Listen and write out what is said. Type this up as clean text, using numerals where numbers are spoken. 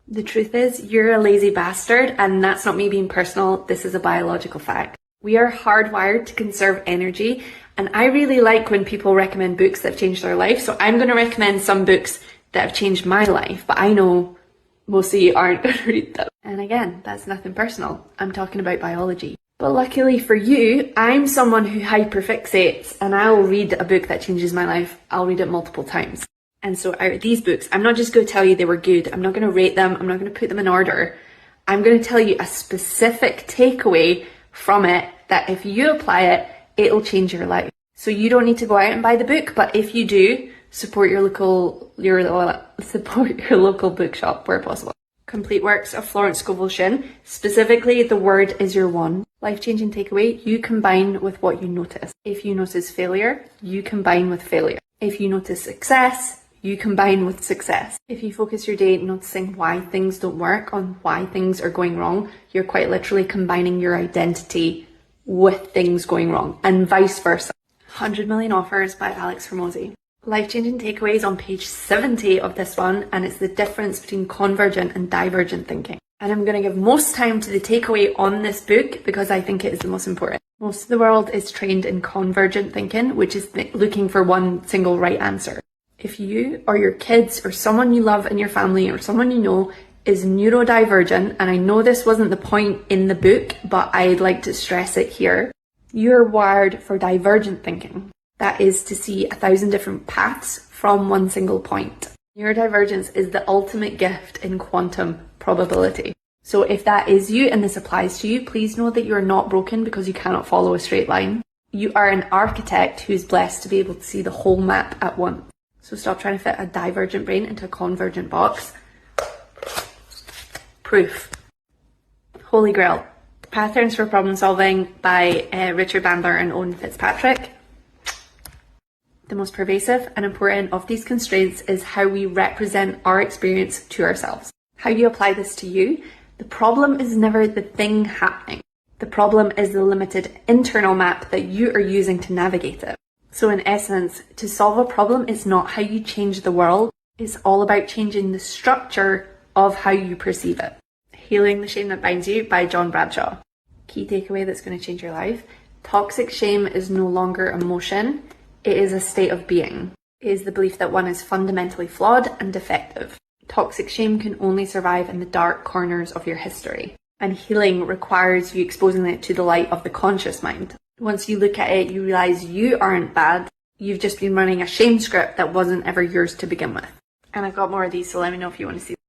The truth is, you're a lazy bastard, and that's not me being personal, this is a biological fact. We are hardwired to conserve energy, and I really like when people recommend books that have changed their life, so I'm going to recommend some books that have changed my life, but I know most of you aren't going to read them. And again, that's nothing personal, I'm talking about biology. But luckily for you, I'm someone who hyperfixates, and I'll read a book that changes my life, I'll read it multiple times. And so out of these books, I'm not just going to tell you they were good. I'm not going to rate them. I'm not going to put them in order. I'm going to tell you a specific takeaway from it that if you apply it, it'll change your life. So you don't need to go out and buy the book, but if you do, support your local bookshop where possible. Complete works of Florence Scovel Shinn. Specifically, the word is your one. Life-changing takeaway, you combine with what you notice. If you notice failure, you combine with failure. If you notice success, you combine with success. If you focus your day noticing why things don't work, on why things are going wrong, you're quite literally combining your identity with things going wrong, and vice versa. 100 Million Offers by Alex Hormozi. Life-changing takeaways on page 70 of this one, and it's the difference between convergent and divergent thinking. And I'm going to give most time to the takeaway on this book because I think it is the most important. Most of the world is trained in convergent thinking, which is looking for one single right answer. If you or your kids or someone you love in your family or someone you know is neurodivergent, and I know this wasn't the point in the book, but I'd like to stress it here, you're wired for divergent thinking. That is to see 1,000 different paths from one single point. Neurodivergence is the ultimate gift in quantum probability. So if that is you and this applies to you, please know that you're not broken because you cannot follow a straight line. You are an architect who's blessed to be able to see the whole map at once. So stop trying to fit a divergent brain into a convergent box. Proof. Holy Grail. Patterns for Problem Solving by Richard Bandler and Owen Fitzpatrick. The most pervasive and important of these constraints is how we represent our experience to ourselves. How you apply this to you, the problem is never the thing happening. The problem is the limited internal map that you are using to navigate it. So in essence, to solve a problem is not how you change the world, it's all about changing the structure of how you perceive it. Healing the Shame That Binds You by John Bradshaw. Key takeaway that's going to change your life. Toxic shame is no longer emotion, it is a state of being. It is the belief that one is fundamentally flawed and defective. Toxic shame can only survive in the dark corners of your history. And healing requires you exposing it to the light of the conscious mind. Once you look at it, you realize you aren't bad. You've just been running a shame script that wasn't ever yours to begin with. And I've got more of these, so let me know if you want to see them.